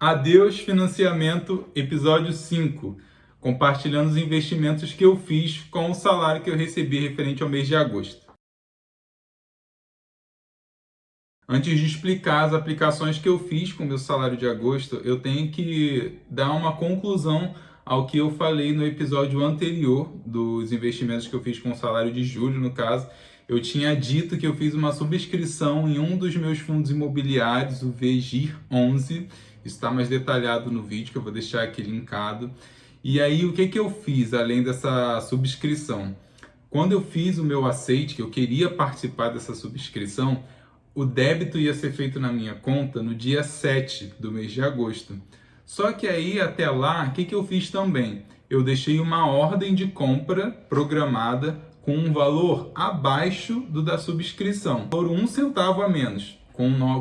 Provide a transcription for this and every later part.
Adeus Financiamento, episódio 5, compartilhando os investimentos que eu fiz com o salário que eu recebi referente ao mês de agosto. Antes de explicar as aplicações que eu fiz com o meu salário de agosto, eu tenho que dar uma conclusão ao que eu falei no episódio anterior dos investimentos que eu fiz com o salário de julho, no caso. Eu tinha dito que eu fiz uma subscrição em um dos meus fundos imobiliários, o VGIR 11. Isso está mais detalhado no vídeo, que eu vou deixar aqui linkado. E aí, o que eu fiz, além dessa subscrição? Quando eu fiz o meu aceite, que eu queria participar dessa subscrição, o débito ia ser feito na minha conta no dia 7 do mês de agosto. Só que aí, até lá, o que eu fiz também? Eu deixei uma ordem de compra programada com um valor abaixo do da subscrição, por 1 centavo a menos,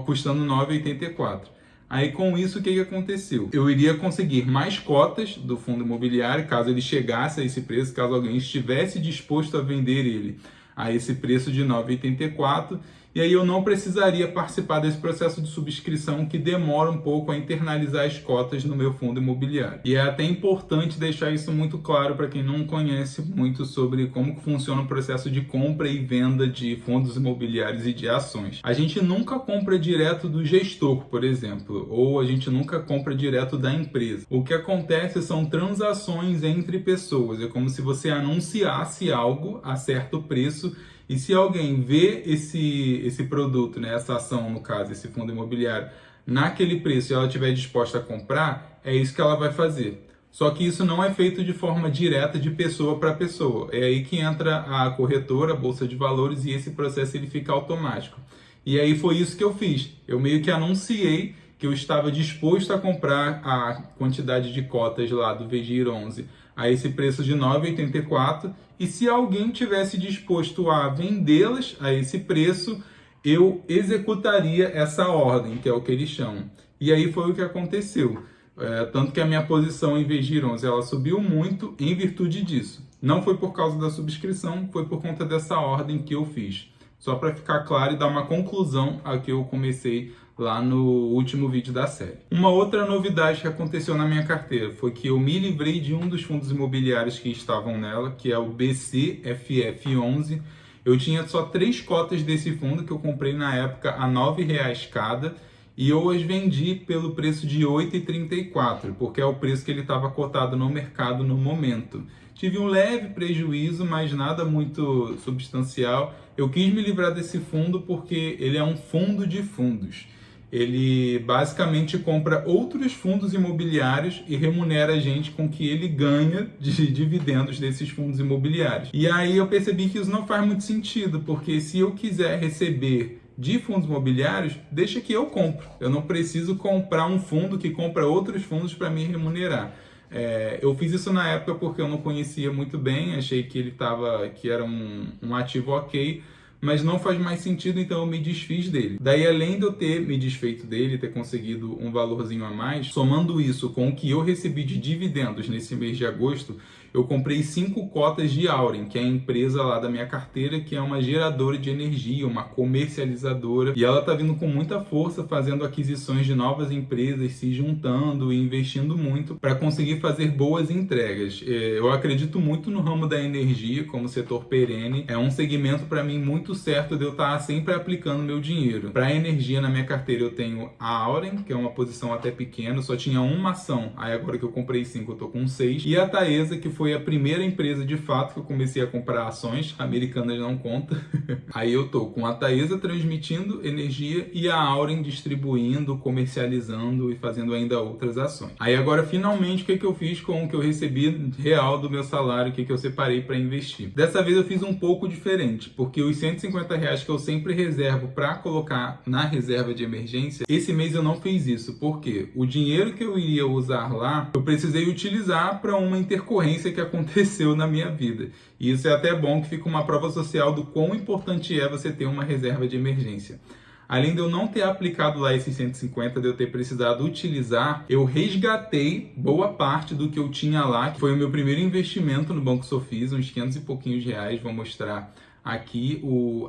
custando R$ 9,84. Aí, com isso, o que aconteceu? Eu iria conseguir mais cotas do fundo imobiliário, caso ele chegasse a esse preço, caso alguém estivesse disposto a vender ele a esse preço de R$ 9,84, e aí eu não precisaria participar desse processo de subscrição que demora um pouco a internalizar as cotas no meu fundo imobiliário. E é até importante deixar isso muito claro para quem não conhece muito sobre como funciona o processo de compra e venda de fundos imobiliários e de ações. A gente nunca compra direto do gestor, por exemplo, ou a gente nunca compra direto da empresa. O que acontece são transações entre pessoas. É como se você anunciasse algo a certo preço, e se alguém vê esse produto, né, essa ação, no caso, esse fundo imobiliário, naquele preço e ela estiver disposta a comprar, é isso que ela vai fazer. Só que isso não é feito de forma direta de pessoa para pessoa. É aí que entra a corretora, a bolsa de valores, e esse processo ele fica automático. E aí foi isso que eu fiz. Eu meio que anunciei que eu estava disposto a comprar a quantidade de cotas lá do VGIR 11 a esse preço de R$ 9,84, e se alguém tivesse disposto a vendê-las a esse preço, eu executaria essa ordem, que é o que eles chamam. E aí foi o que aconteceu. Tanto que a minha posição em VGIR 11 ela subiu muito em virtude disso. Não foi por causa da subscrição, foi por conta dessa ordem que eu fiz. Só para ficar claro e dar uma conclusão a que eu comecei lá no último vídeo da série. Uma outra novidade que aconteceu na minha carteira foi que eu me livrei de um dos fundos imobiliários que estavam nela, que é o BCFF11. Eu tinha só 3 cotas desse fundo que eu comprei na época a R$ 9,00 cada, e eu as vendi pelo preço de R$ 8,34, porque é o preço que ele estava cotado no mercado no momento. Tive um leve prejuízo, mas nada muito substancial. Eu quis me livrar desse fundo porque ele é um fundo de fundos. Ele basicamente compra outros fundos imobiliários e remunera a gente com o que ele ganha de dividendos desses fundos imobiliários. E aí eu percebi que isso não faz muito sentido, porque se eu quiser receber de fundos imobiliários, deixa que eu compro. Eu não preciso comprar um fundo que compra outros fundos para me remunerar. Eu fiz isso na época porque eu não conhecia muito bem, achei que que era um ativo ok, mas não faz mais sentido, então eu me desfiz dele. Daí, além de eu ter me desfeito dele, ter conseguido um valorzinho a mais, somando isso com o que eu recebi de dividendos nesse mês de agosto, eu comprei 5 cotas de Auren, que é a empresa lá da minha carteira, que é uma geradora de energia, uma comercializadora, e ela está vindo com muita força, fazendo aquisições de novas empresas, se juntando e investindo muito para conseguir fazer boas entregas. Eu acredito muito no ramo da energia como setor perene, é um segmento para mim muito certo de eu estar sempre aplicando meu dinheiro. Para a energia na minha carteira eu tenho a Auren, que é uma posição até pequena, só tinha uma ação, aí agora que eu comprei 5 eu tô com 6, e a Taesa, que foi a primeira empresa de fato que eu comecei a comprar ações, Americanas não conta. Aí eu tô com a Taesa transmitindo energia e a Auren distribuindo, comercializando e fazendo ainda outras ações. Aí agora finalmente o que eu fiz com o que eu recebi real do meu salário, o que eu separei para investir. Dessa vez eu fiz um pouco diferente, porque os R$ 150 que eu sempre reservo para colocar na reserva de emergência, esse mês eu não fiz isso, porque o dinheiro que eu iria usar lá, eu precisei utilizar para uma intercorrência que aconteceu na minha vida. E isso é até bom, que fica uma prova social do quão importante é você ter uma reserva de emergência. Além de eu não ter aplicado lá esses 150, de eu ter precisado utilizar, eu resgatei boa parte do que eu tinha lá, que foi o meu primeiro investimento no Banco Sofis, uns 500 e pouquinhos reais. Vou mostrar aqui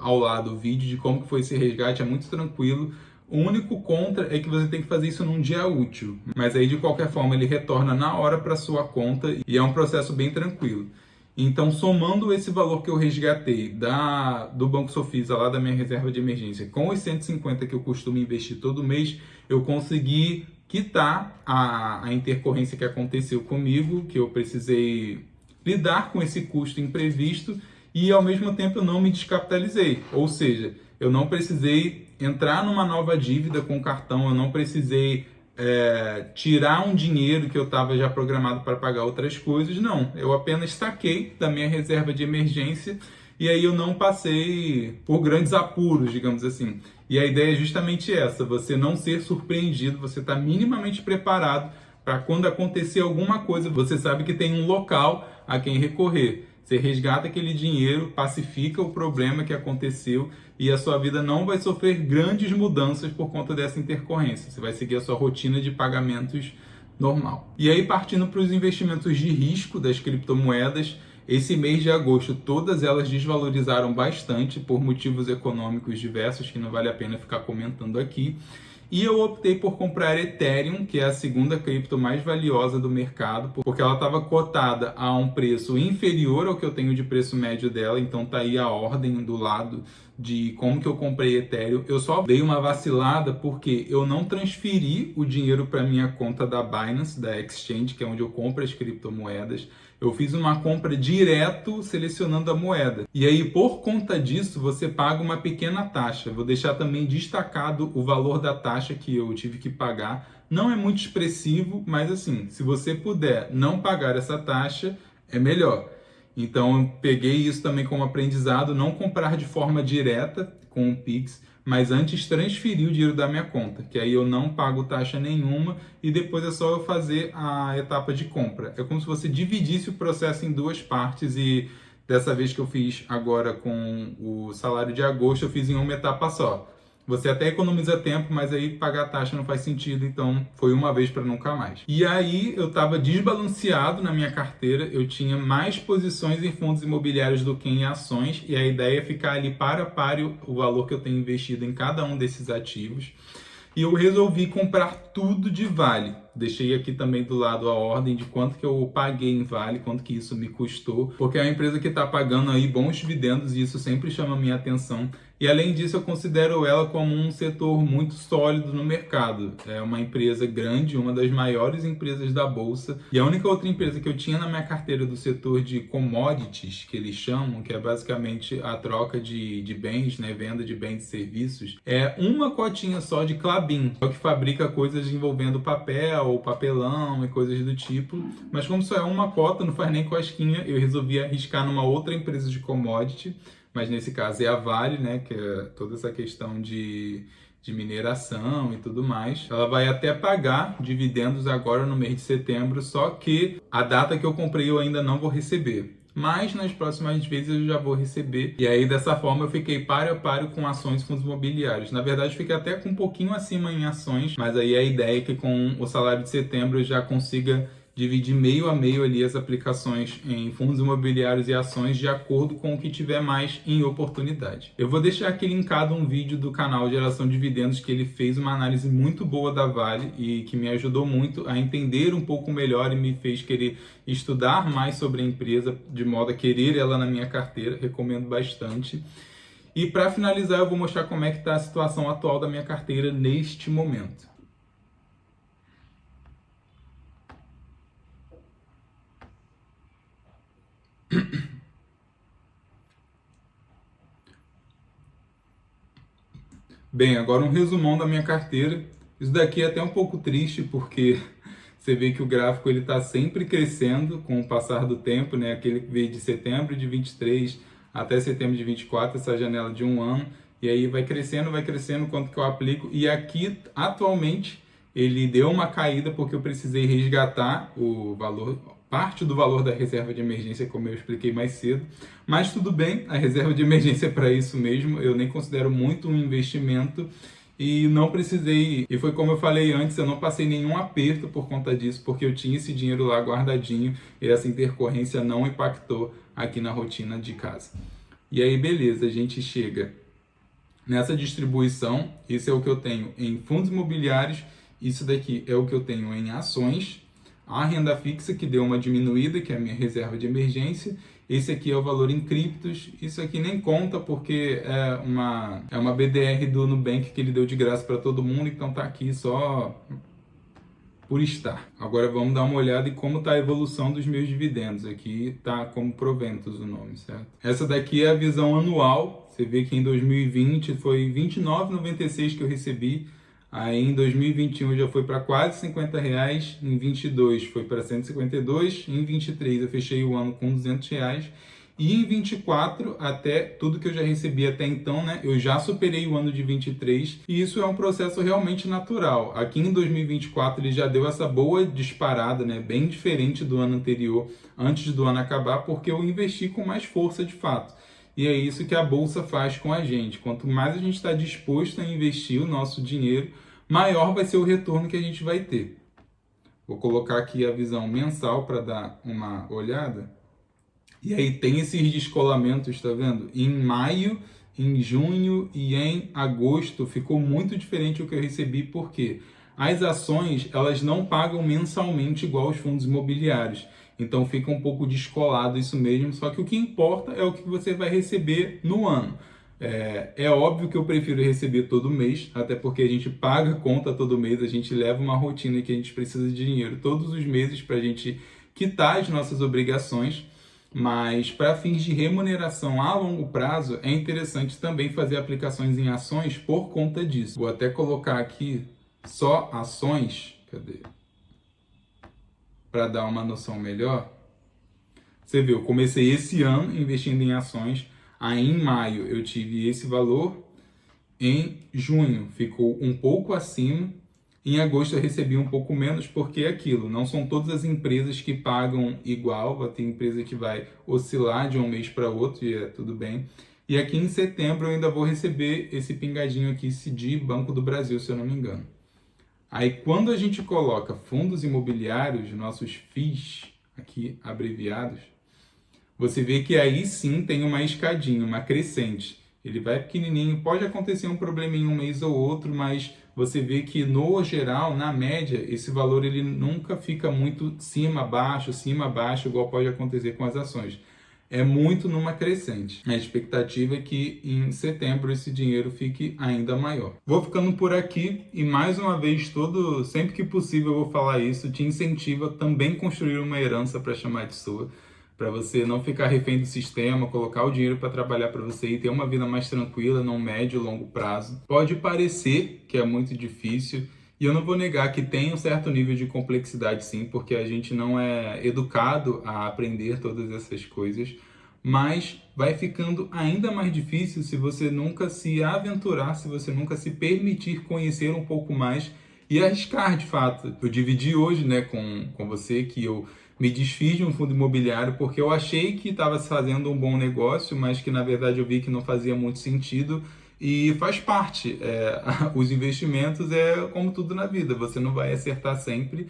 ao lado o vídeo de como que foi esse resgate, é muito tranquilo. O único contra é que você tem que fazer isso num dia útil, mas aí de qualquer forma ele retorna na hora para sua conta e é um processo bem tranquilo. Então, somando esse valor que eu resgatei do Banco Sofisa, lá da minha reserva de emergência, com os 150 que eu costumo investir todo mês, eu consegui quitar a intercorrência que aconteceu comigo, que eu precisei lidar com esse custo imprevisto e, ao mesmo tempo, eu não me descapitalizei. Ou seja, eu não precisei entrar numa nova dívida com o cartão, eu não precisei tirar um dinheiro que eu estava já programado para pagar outras coisas. Não, eu apenas saquei da minha reserva de emergência e aí eu não passei por grandes apuros, digamos assim. E a ideia é justamente essa, você não ser surpreendido, você está minimamente preparado para quando acontecer alguma coisa, você sabe que tem um local a quem recorrer. Você resgata aquele dinheiro, pacifica o problema que aconteceu e a sua vida não vai sofrer grandes mudanças por conta dessa intercorrência. Você vai seguir a sua rotina de pagamentos normal. E aí, partindo para os investimentos de risco das criptomoedas, esse mês de agosto, todas elas desvalorizaram bastante por motivos econômicos diversos que não vale a pena ficar comentando aqui. E eu optei por comprar Ethereum, que é a segunda cripto mais valiosa do mercado, porque ela estava cotada a um preço inferior ao que eu tenho de preço médio dela, então tá aí a ordem do lado de como que eu comprei Ethereum. Eu só dei uma vacilada porque eu não transferi o dinheiro para minha conta da Binance, da Exchange, que é onde eu compro as criptomoedas. Eu fiz uma compra direto selecionando a moeda. E aí, por conta disso, você paga uma pequena taxa. Vou deixar também destacado o valor da taxa que eu tive que pagar. Não é muito expressivo, mas assim, se você puder não pagar essa taxa, é melhor. Então, eu peguei isso também como aprendizado, não comprar de forma direta com o Pix, mas antes transferir o dinheiro da minha conta, que aí eu não pago taxa nenhuma e depois é só eu fazer a etapa de compra. É como se você dividisse o processo em duas partes e dessa vez que eu fiz agora com o salário de agosto, eu fiz em uma etapa só. Você até economiza tempo, mas aí pagar a taxa não faz sentido, então foi uma vez para nunca mais. E aí eu estava desbalanceado na minha carteira, eu tinha mais posições em fundos imobiliários do que em ações, e a ideia é ficar ali para páreo o valor que eu tenho investido em cada um desses ativos. E eu resolvi comprar tudo de Vale. Deixei aqui também do lado a ordem de quanto que eu paguei em Vale, quanto que isso me custou, porque é uma empresa que está pagando aí bons dividendos e isso sempre chama a minha atenção. E além disso, eu considero ela como um setor muito sólido no mercado. É uma empresa grande, uma das maiores empresas da Bolsa. E a única outra empresa que eu tinha na minha carteira do setor de commodities, que eles chamam, que é basicamente a troca de bens, né, venda de bens e serviços, é uma cotinha só de Klabin, que fabrica coisas envolvendo papel, papelão e coisas do tipo. Mas como só é uma cota, não faz nem cosquinha, eu resolvi arriscar numa outra empresa de commodity, mas nesse caso é a Vale, né, que é toda essa questão de mineração e tudo mais. Ela vai até pagar dividendos agora no mês de setembro, só que a data que eu comprei eu ainda não vou receber. Mas nas próximas vezes eu já vou receber. E aí dessa forma eu fiquei páreo a páreo com ações e fundos imobiliários. Na verdade fiquei até com um pouquinho acima em ações, mas aí a ideia é que com o salário de setembro eu já consiga dividir meio a meio ali as aplicações em fundos imobiliários e ações de acordo com o que tiver mais em oportunidade. Eu vou deixar aqui linkado um vídeo do canal Geração Dividendos que ele fez uma análise muito boa da Vale e que me ajudou muito a entender um pouco melhor e me fez querer estudar mais sobre a empresa de modo a querer ela na minha carteira. Recomendo bastante. E para finalizar, eu vou mostrar como é que está a situação atual da minha carteira neste momento. Bem, agora um resumão da minha carteira. Isso daqui é até um pouco triste porque você vê que o gráfico ele está sempre crescendo com o passar do tempo, né? Aquele que veio de setembro de 23 até setembro de 24, essa janela de um ano. E aí vai crescendo quanto que eu aplico. E aqui, atualmente, ele deu uma caída porque eu precisei resgatar o valor, parte do valor da reserva de emergência, como eu expliquei mais cedo. Mas tudo bem, a reserva de emergência é para isso mesmo. Eu nem considero muito um investimento e não precisei. E foi como eu falei antes, eu não passei nenhum aperto por conta disso, porque eu tinha esse dinheiro lá guardadinho e essa intercorrência não impactou aqui na rotina de casa. E aí, beleza, a gente chega nessa distribuição. Esse é o que eu tenho em fundos imobiliários, isso daqui é o que eu tenho em ações, a renda fixa que deu uma diminuída, que é a minha reserva de emergência. Esse aqui é o valor em criptos, isso aqui nem conta porque é uma BDR do Nubank que ele deu de graça para todo mundo, então tá aqui só por estar. Agora vamos dar uma olhada em como está a evolução dos meus dividendos. Aqui está como proventos o nome, certo? Essa daqui é a visão anual. Você vê que em 2020 foi R$ 29,96 que eu recebi. Aí em 2021 já foi para quase R$ 50. Em 22 foi para 152. Em 23 eu fechei o ano com R$ 200. E em 24, até tudo que eu já recebi até então, né, eu já superei o ano de 23, e isso é um processo realmente natural. Aqui em 2024 ele já deu essa boa disparada, né, bem diferente do ano anterior, antes do ano acabar, porque eu investi com mais força de fato. E é isso que a bolsa faz com a gente. Quanto mais a gente está disposto a investir o nosso dinheiro, maior vai ser o retorno que a gente vai ter. Vou colocar aqui a visão mensal para dar uma olhada. E aí tem esses descolamentos, tá vendo? Em maio, em junho e em agosto ficou muito diferente o que eu recebi, porque as ações elas não pagam mensalmente igual os fundos imobiliários. Então fica um pouco descolado isso mesmo, só que o que importa é o que você vai receber no ano. É óbvio que eu prefiro receber todo mês, até porque a gente paga conta todo mês, a gente leva uma rotina que a gente precisa de dinheiro todos os meses para a gente quitar as nossas obrigações. Mas para fins de remuneração a longo prazo, é interessante também fazer aplicações em ações por conta disso. Vou até colocar aqui só ações, cadê? Para dar uma noção melhor. Você viu, eu comecei esse ano investindo em ações, aí em maio eu tive esse valor, em junho ficou um pouco acima, em agosto eu recebi um pouco menos, porque é aquilo, não são todas as empresas que pagam igual, vai ter empresa que vai oscilar de um mês para outro e é tudo bem. E aqui em setembro eu ainda vou receber esse pingadinho aqui, de Banco do Brasil, se eu não me engano. Aí quando a gente coloca fundos imobiliários, nossos FIIs, aqui abreviados, você vê que aí sim tem uma escadinha, uma crescente. Ele vai pequenininho, pode acontecer um problema em um mês ou outro, mas você vê que no geral, na média, esse valor ele nunca fica muito cima, baixo, igual pode acontecer com as ações. É muito numa crescente. A expectativa é que em setembro esse dinheiro fique ainda maior. Vou ficando por aqui e mais uma vez, sempre que possível eu vou falar isso, te incentiva a também construir uma herança para chamar de sua, para você não ficar refém do sistema, colocar o dinheiro para trabalhar para você e ter uma vida mais tranquila no médio e longo prazo. Pode parecer que é muito difícil, e eu não vou negar que tem um certo nível de complexidade sim, porque a gente não é educado a aprender todas essas coisas, mas vai ficando ainda mais difícil se você nunca se aventurar, se você nunca se permitir conhecer um pouco mais e arriscar de fato. Eu dividi hoje, né, com você que eu me desfiz de um fundo imobiliário porque eu achei que estava fazendo um bom negócio, mas que na verdade eu vi que não fazia muito sentido e faz parte. Os investimentos é como tudo na vida, você não vai acertar sempre.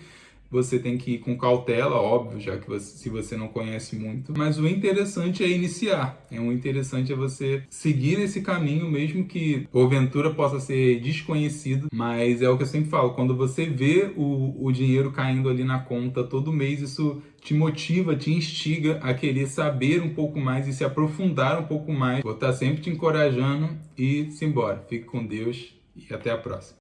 Você tem que ir com cautela, óbvio, já que se você não conhece muito. Mas o interessante é iniciar. O interessante é você seguir esse caminho, mesmo que porventura possa ser desconhecido. Mas é o que eu sempre falo, quando você vê o dinheiro caindo ali na conta todo mês, isso te motiva, te instiga a querer saber um pouco mais e se aprofundar um pouco mais. Vou estar sempre te encorajando e simbora. Fique com Deus e até a próxima.